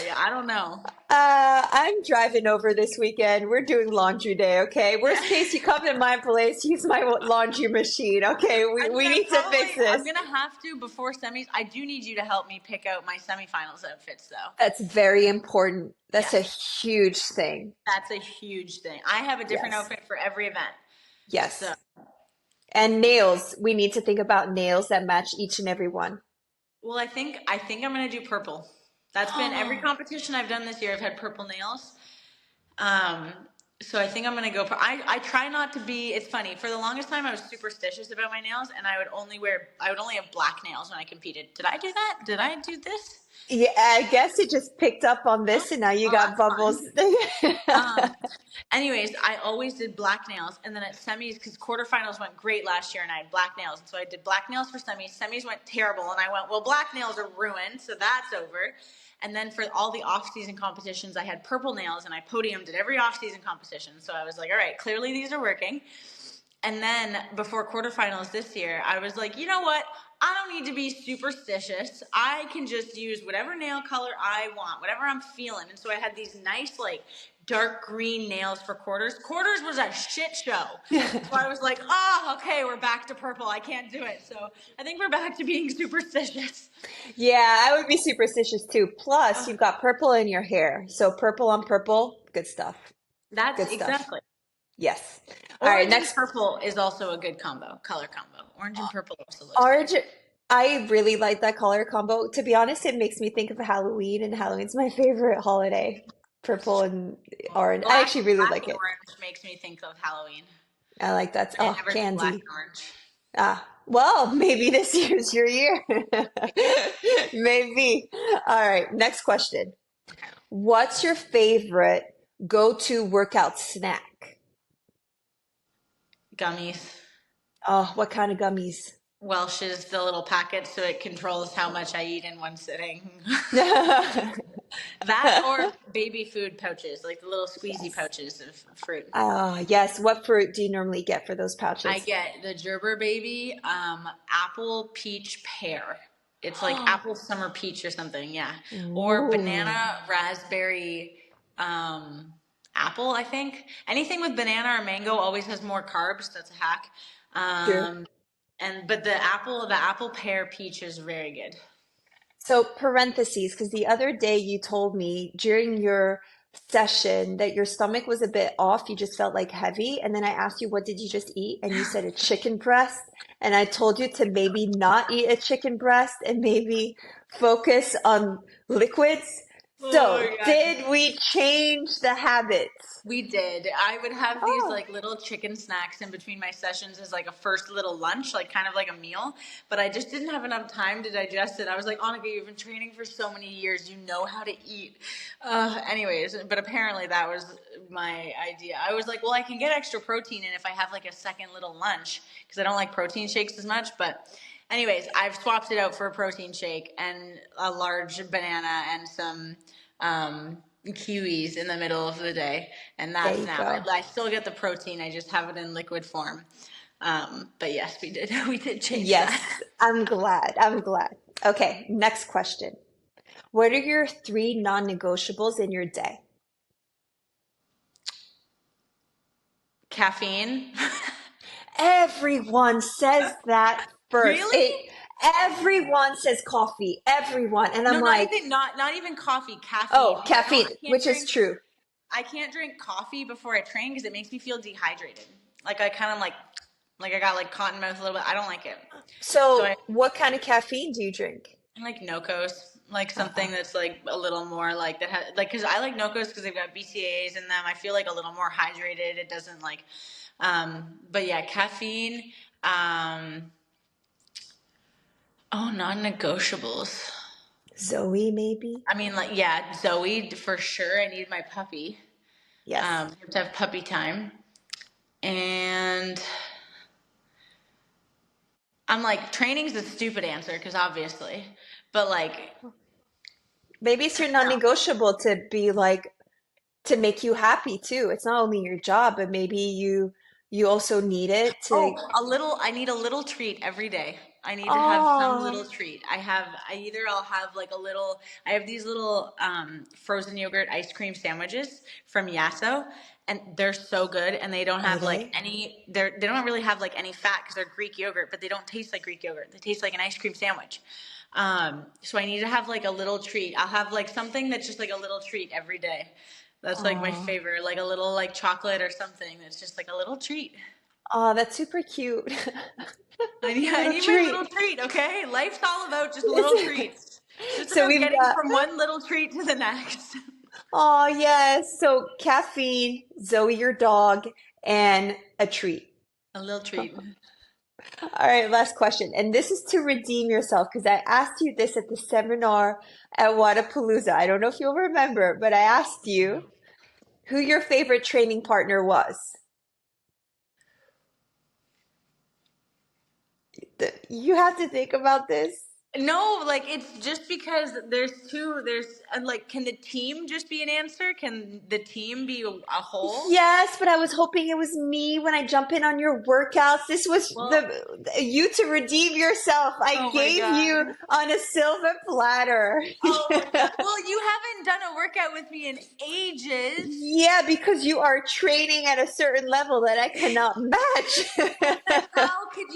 [SPEAKER 1] yeah, I don't know.
[SPEAKER 2] I'm driving over this weekend. We're doing laundry day, okay?
[SPEAKER 1] Yeah.
[SPEAKER 2] Worst case, you come to my place, use my laundry machine, okay? We
[SPEAKER 1] I mean,
[SPEAKER 2] we need to fix
[SPEAKER 1] I'm
[SPEAKER 2] this.
[SPEAKER 1] going to have to before semis. I do need you to help me pick out my semifinals outfits though.
[SPEAKER 2] That's very important. That's a
[SPEAKER 1] Yes.
[SPEAKER 2] huge thing.
[SPEAKER 1] That's a huge thing. I have a different
[SPEAKER 2] Yes.
[SPEAKER 1] outfit for every event. So,
[SPEAKER 2] Yes. And nails. We need to think about nails that match each and every one.
[SPEAKER 1] well, I think I'm gonna do purple. That's been every competition I've done this year. I've had purple nails. Um, so I think I'm gonna go. I try not to be. It's funny. For the longest time, I was superstitious about my nails, and I would only have black nails when I competed. Did I do that? Did I do this?
[SPEAKER 2] Yeah, I guess it just picked up on
[SPEAKER 1] Oh,
[SPEAKER 2] this and now you
[SPEAKER 1] well,
[SPEAKER 2] got
[SPEAKER 1] that's
[SPEAKER 2] bubbles.
[SPEAKER 1] fun. Anyways, I always did black nails, and then at semis, because quarterfinals went great last year, and I had black nails, and so I did black nails for semis. Semis went terrible, and I went, well, black nails are ruined, so that's over. And then for all the off-season competitions, I had purple nails, and I podiumed at every off-season competition. So I was like, all right, clearly these are working. And then before quarterfinals this year, I was like, you know what? I don't need to be superstitious. I can just use whatever nail color I want, whatever I'm feeling. And so I had these nice, like, dark green nails for quarters. Quarters was a shit show. So I was like, oh, okay, we're back to purple. I can't do it. So I think we're back to being superstitious.
[SPEAKER 2] Yeah, I would be superstitious too. Plus, you've got purple in your hair. So purple on purple, good stuff.
[SPEAKER 1] That's
[SPEAKER 2] Good stuff.
[SPEAKER 1] exactly.
[SPEAKER 2] Yes. All right,
[SPEAKER 1] Orange and
[SPEAKER 2] next.
[SPEAKER 1] purple is also a good color combo. Orange and purple also looks good.
[SPEAKER 2] Orange, I really like that color combo. To be honest, it makes me think of Halloween, and Halloween's my favorite holiday. Purple and orange. I
[SPEAKER 1] Black,
[SPEAKER 2] actually really
[SPEAKER 1] black
[SPEAKER 2] like
[SPEAKER 1] and
[SPEAKER 2] it.
[SPEAKER 1] orange makes me think of Halloween.
[SPEAKER 2] I like that.
[SPEAKER 1] I
[SPEAKER 2] Oh,
[SPEAKER 1] never do black
[SPEAKER 2] candy.
[SPEAKER 1] and orange.
[SPEAKER 2] Ah, well, maybe this year's your year. Maybe. All right, next question. What's your favorite go-to workout snack?
[SPEAKER 1] Gummies.
[SPEAKER 2] Oh, what kind of gummies?
[SPEAKER 1] Welch's, the little packet, so it controls how much I eat in one sitting. That or baby food pouches, like the little squeezy
[SPEAKER 2] Yes.
[SPEAKER 1] pouches of fruit.
[SPEAKER 2] Yes. What fruit do you normally get for those
[SPEAKER 1] I
[SPEAKER 2] pouches?
[SPEAKER 1] get the Gerber baby, apple, peach, pear. It's like apple summer peach or something, yeah. Or
[SPEAKER 2] Ooh.
[SPEAKER 1] banana, raspberry, apple, I think. Anything with banana or mango always has more carbs. That's a hack.
[SPEAKER 2] True.
[SPEAKER 1] But the apple pear peach is very good.
[SPEAKER 2] So parentheses, because the other day you told me during your session that your stomach was a bit off, you just felt like heavy. And then I asked you, what did you just eat? And you said a chicken breast. And I told you to maybe not eat a chicken breast and maybe focus on liquids.
[SPEAKER 1] Oh
[SPEAKER 2] So
[SPEAKER 1] my god.
[SPEAKER 2] did we change the habits?
[SPEAKER 1] We did. I would have these
[SPEAKER 2] Oh,
[SPEAKER 1] like little chicken snacks in between my sessions as like a first little lunch, like kind of like a meal. But I just didn't have enough time to digest it. I was like, Annika, you've been training for so many years. You know how to eat. Anyways, but apparently that was my idea. I was like, well, I can get extra protein in if I have like a second little lunch because I don't like protein shakes as much. But, anyways, I've swapped it out for a protein shake and a large banana and some kiwis in the middle of the day, and
[SPEAKER 2] There
[SPEAKER 1] that's
[SPEAKER 2] you
[SPEAKER 1] now.
[SPEAKER 2] go.
[SPEAKER 1] I still get the protein. I just have it in liquid form. But yes, we did. We did change that.
[SPEAKER 2] Yes, I'm glad. I'm glad. Okay, next question. What are your three non-negotiables in your day?
[SPEAKER 1] Caffeine.
[SPEAKER 2] Everyone says that first.
[SPEAKER 1] Really?
[SPEAKER 2] Everyone says coffee. Everyone. And I'm
[SPEAKER 1] No, not
[SPEAKER 2] like,
[SPEAKER 1] even not even coffee.
[SPEAKER 2] oh,
[SPEAKER 1] Caffeine, because
[SPEAKER 2] caffeine, which is true.
[SPEAKER 1] I can't drink coffee before I train because it makes me feel dehydrated. Like I kind of like I got like cotton mouth a little bit. I don't like it. So
[SPEAKER 2] So, what kind of caffeine do you drink?
[SPEAKER 1] I like Nocos, like
[SPEAKER 2] Uh-uh.
[SPEAKER 1] something that's like a little more like that. Like because I like Nocos because they've got BCAAs in them. I feel like a little more hydrated. It doesn't like, but yeah, caffeine. Um, oh, non-negotiables.
[SPEAKER 2] Zoe, maybe?
[SPEAKER 1] I mean, like, yeah, Zoe for sure. I need my puppy.
[SPEAKER 2] Yes.
[SPEAKER 1] Have to have puppy time. And I'm like, training's a stupid answer because obviously, but like,
[SPEAKER 2] Maybe it's your non-negotiable to be like to make you happy too. It's not only your job, but maybe you also need it to.
[SPEAKER 1] oh, I need a little treat every day. I need to have some
[SPEAKER 2] Oh,
[SPEAKER 1] little treat. I'll have like a little, I have these little frozen yogurt ice cream sandwiches from Yasso, and they're so good. And they don't
[SPEAKER 2] are
[SPEAKER 1] have like
[SPEAKER 2] they?
[SPEAKER 1] they don't really have like any fat because they're Greek yogurt, but they don't taste like Greek yogurt. They taste like an ice cream sandwich. So I need to have like a little treat. I'll have like something that's just like a little treat every day. That's like my
[SPEAKER 2] Oh,
[SPEAKER 1] favorite, like a little like chocolate or something that's just like a little treat.
[SPEAKER 2] oh, that's super cute.
[SPEAKER 1] I
[SPEAKER 2] Little
[SPEAKER 1] need my
[SPEAKER 2] treat.
[SPEAKER 1] little treat, okay? Life's all about just little
[SPEAKER 2] It's-
[SPEAKER 1] treats. It's just
[SPEAKER 2] So
[SPEAKER 1] about
[SPEAKER 2] we've
[SPEAKER 1] getting
[SPEAKER 2] got,
[SPEAKER 1] from one little treat to the next.
[SPEAKER 2] oh yes, so caffeine, Zoe your dog, and a treat.
[SPEAKER 1] A little treat.
[SPEAKER 2] All right, last question. And this is to redeem yourself because I asked you this at the seminar at Wadapalooza. I don't know if you'll remember, but I asked you who your favorite training partner was. You have to think about this.
[SPEAKER 1] No, like it's just because there's and like can the team just be an answer? Can the team be a whole?
[SPEAKER 2] Yes, but I was hoping it was me when I jump in on your workouts. This was
[SPEAKER 1] Well,
[SPEAKER 2] you to redeem yourself. I
[SPEAKER 1] oh my
[SPEAKER 2] gave you
[SPEAKER 1] God.
[SPEAKER 2] on a silver platter.
[SPEAKER 1] Oh my God. Well, you haven't done a workout with me in ages.
[SPEAKER 2] Yeah, because you are training at a certain level that I cannot
[SPEAKER 1] Well, then
[SPEAKER 2] match.
[SPEAKER 1] how could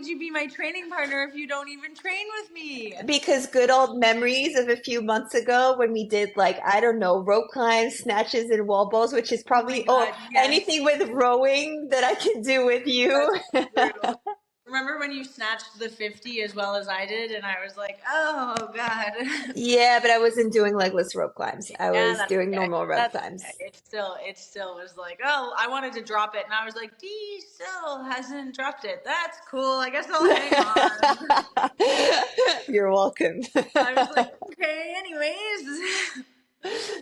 [SPEAKER 1] you be my training partner if you don't even train with me?
[SPEAKER 2] Because good old memories of a few months ago when we did like, I don't know, rope climbs, snatches, and wall balls, which is
[SPEAKER 1] Oh my
[SPEAKER 2] probably, oh,
[SPEAKER 1] God, yes.
[SPEAKER 2] anything with rowing that I can do with
[SPEAKER 1] That's
[SPEAKER 2] you.
[SPEAKER 1] true. Remember when you snatched the 50 as well as I did, and I was like, oh God.
[SPEAKER 2] Yeah, but I wasn't doing legless rope climbs. I
[SPEAKER 1] Yeah,
[SPEAKER 2] was
[SPEAKER 1] that's
[SPEAKER 2] doing
[SPEAKER 1] okay.
[SPEAKER 2] normal rope
[SPEAKER 1] That's
[SPEAKER 2] climbs.
[SPEAKER 1] okay. It still was like, oh, I wanted to drop it, and I was like, D still hasn't dropped it. That's cool. I guess I'll hang on.
[SPEAKER 2] You're welcome.
[SPEAKER 1] I was like, okay, anyways.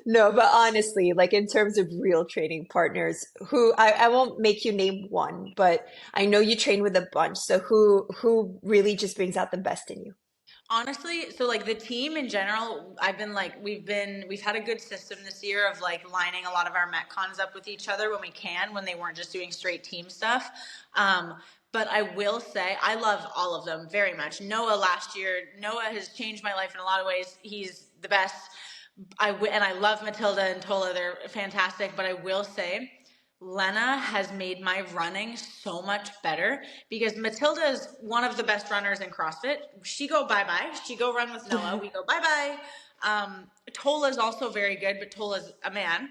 [SPEAKER 2] No, but honestly, like in terms of real training partners, who I won't make you name one, but I know you train with a bunch. So who really just brings out the best in you?
[SPEAKER 1] Honestly, so like the team in general, we've had a good system this year of like lining a lot of our metcons up with each other when we can, when they weren't just doing straight team stuff. Um, but I will say I love all of them very much. Noah has changed my life in a lot of ways. He's the best. And I love Matilda and Tola. They're fantastic. But I will say, Lena has made my running so much better because Matilda is one of the best runners in CrossFit. She go bye bye. She go run with Noah. We go bye bye. Tola is also very good, but Tola's a man,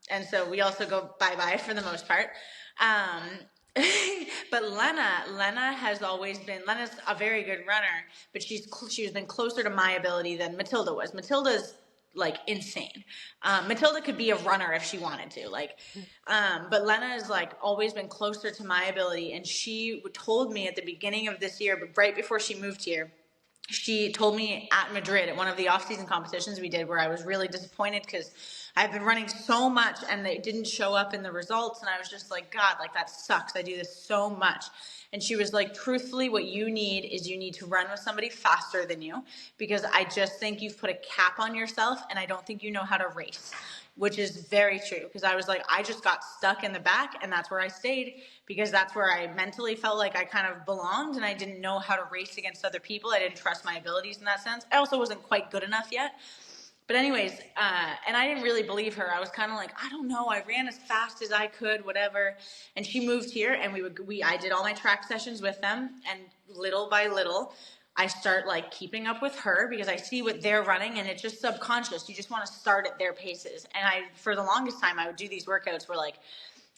[SPEAKER 1] and so we also go bye bye for the most part. Um, but Lena has always been. Lena's a very good runner, but she's been closer to my ability than Matilda was. Matilda's like insane. Matilda could be a runner if she wanted to. But Lena has like always been closer to my ability, and she told me at the beginning of this year, but right before she moved here, she told me at Madrid at one of the off-season competitions we did, where I was really disappointed because I've been running so much and it didn't show up in the results, and I was just like, God, like that sucks. I do this so much. And she was like, truthfully, what you need is you need to run with somebody faster than you, because I just think you've put a cap on yourself and I don't think you know how to race, which is very true. Because I was like, I just got stuck in the back, and that's where I stayed, because that's where I mentally felt like I kind of belonged, and I didn't know how to race against other people. I didn't trust my abilities in that sense. I also wasn't quite good enough yet. But anyways, and I didn't really believe her. I was kind of like, I don't know. I ran as fast as I could, whatever. And she moved here, and I did all my track sessions with them, and little by little, I start like keeping up with her, because I see what they're running, and it's just subconscious. You just want to start at their paces. And for the longest time, I would do these workouts where like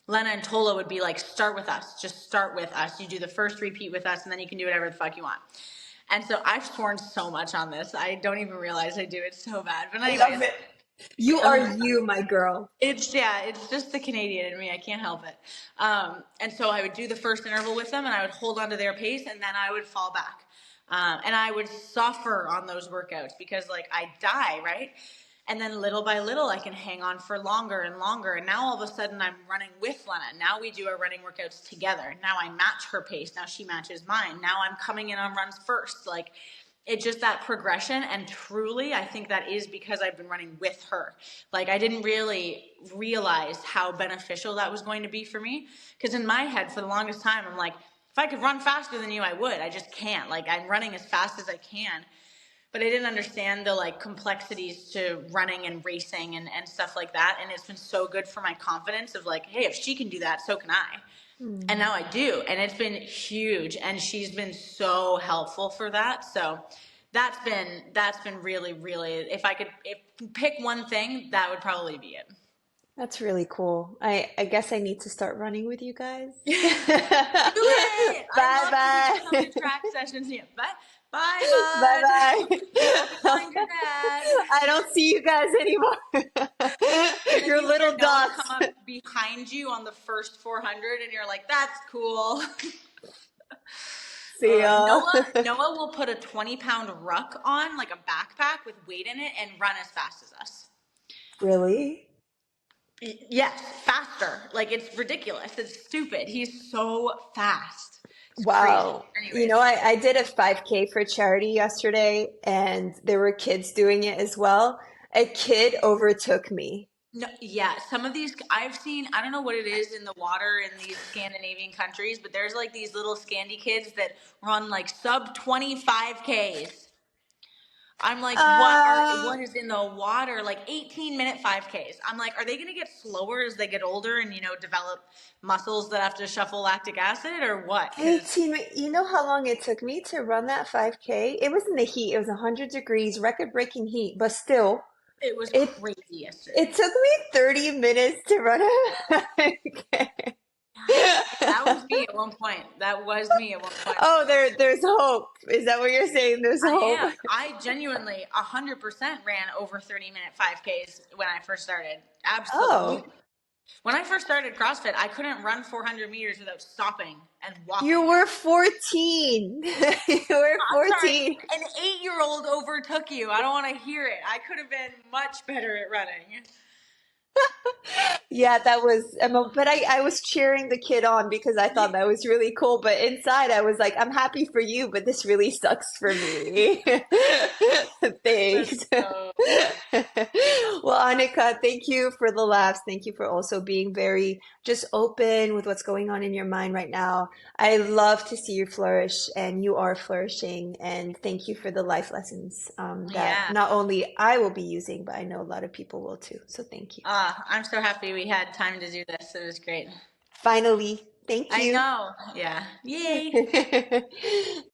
[SPEAKER 1] Lena and Tola would be like, start with us, just start with us. You do the first repeat with us, and then you can do whatever the fuck you want. And so I've sworn so much on this. I don't even realize I do it so bad. But
[SPEAKER 2] I love
[SPEAKER 1] anyways,
[SPEAKER 2] it. You are you, my girl.
[SPEAKER 1] it's just the Canadian in me. I can't help it. And so I would do the first interval with them, and I would hold on to their pace, and then I would fall back. And I would suffer on those workouts because like I die, right? And then little by little, I can hang on for longer and longer. And now all of a sudden, I'm running with Lena. Now we do our running workouts together. Now I match her pace. Now she matches mine. Now I'm coming in on runs first. Like, it's just that progression. And truly, I think that is because I've been running with her. Like, I didn't really realize how beneficial that was going to be for me. Because in my head, for the longest time, I'm like, if I could run faster than you, I would. I just can't. Like, I'm running as fast as I can. But I didn't understand the like complexities to running and racing and stuff like that. And it's been so good for my confidence of like, hey, if she can do that, so can I. And now I do. And it's been huge. And she's been so helpful for that. So that's been really, really, if pick one thing, that would probably be it.
[SPEAKER 2] That's really cool. I guess I need to start running with you guys.
[SPEAKER 1] Do it.
[SPEAKER 2] Bye
[SPEAKER 1] I love to
[SPEAKER 2] bye.
[SPEAKER 1] do some track sessions. Yeah. Bye. Bye,
[SPEAKER 2] Bye
[SPEAKER 1] bud.
[SPEAKER 2] bye.
[SPEAKER 1] Go find your dad.
[SPEAKER 2] I don't see you guys anymore.
[SPEAKER 1] And then
[SPEAKER 2] Your
[SPEAKER 1] you hear
[SPEAKER 2] little
[SPEAKER 1] Noah
[SPEAKER 2] dots.
[SPEAKER 1] come up behind you on the first 400, and you're like, "That's cool."
[SPEAKER 2] See ya.
[SPEAKER 1] Noah will put a 20-pound ruck on, like a backpack with weight in it, and run as fast as us.
[SPEAKER 2] Really?
[SPEAKER 1] Yes, faster. Like, it's ridiculous. It's stupid. He's so fast. It's crazy.
[SPEAKER 2] Wow. You
[SPEAKER 1] Anyways.
[SPEAKER 2] know, I did a 5K for charity yesterday, and there were kids doing it as well. A kid overtook me.
[SPEAKER 1] No, yeah, some of these I've seen, I don't know what it is in the water in these Scandinavian countries, but there's like these little Scandi kids that run like sub 25Ks. I'm like,
[SPEAKER 2] Uh,
[SPEAKER 1] what is in the water? Like 18-minute 5Ks. I'm like, are they going to get slower as they get older and, develop muscles that have to shuffle lactic acid, or what? 'Cause
[SPEAKER 2] 18, you know how long it took me to run that 5K? It was in the heat. It was 100 degrees, record-breaking heat, but still,
[SPEAKER 1] it was
[SPEAKER 2] it
[SPEAKER 1] crazy yesterday.
[SPEAKER 2] it took me 30 minutes to run a 5K.
[SPEAKER 1] That was me at one point. That was me at one point.
[SPEAKER 2] Oh, there's hope. Is that what you're saying? There's
[SPEAKER 1] I
[SPEAKER 2] hope.
[SPEAKER 1] am. I genuinely 100% ran over 30-minute 5Ks when I first started.
[SPEAKER 2] Oh,
[SPEAKER 1] Absolutely. When I first started CrossFit, I couldn't run 400 meters without stopping and
[SPEAKER 2] you
[SPEAKER 1] walking.
[SPEAKER 2] were 14. You were
[SPEAKER 1] I'm sorry,
[SPEAKER 2] 14.
[SPEAKER 1] an 8-year-old overtook you. I don't want to hear it. I could have been much better at running.
[SPEAKER 2] Yeah, that was, but I was cheering the kid on because I thought that was really cool. But inside, I was like, I'm happy for you, but this really sucks for me.
[SPEAKER 1] That's
[SPEAKER 2] Thanks.
[SPEAKER 1] so funny.
[SPEAKER 2] Well, Annika, thank you for the laughs. Thank you for also being very just open with what's going on in your mind right now. I love to see you flourish, and you are flourishing. And thank you for the life lessons that
[SPEAKER 1] Yeah.
[SPEAKER 2] not only I will be using, but I know a lot of people will too. So thank you.
[SPEAKER 1] I'm so happy we had time to do this. It was great.
[SPEAKER 2] Finally, thank
[SPEAKER 1] I
[SPEAKER 2] you.
[SPEAKER 1] know. Yeah. Yay.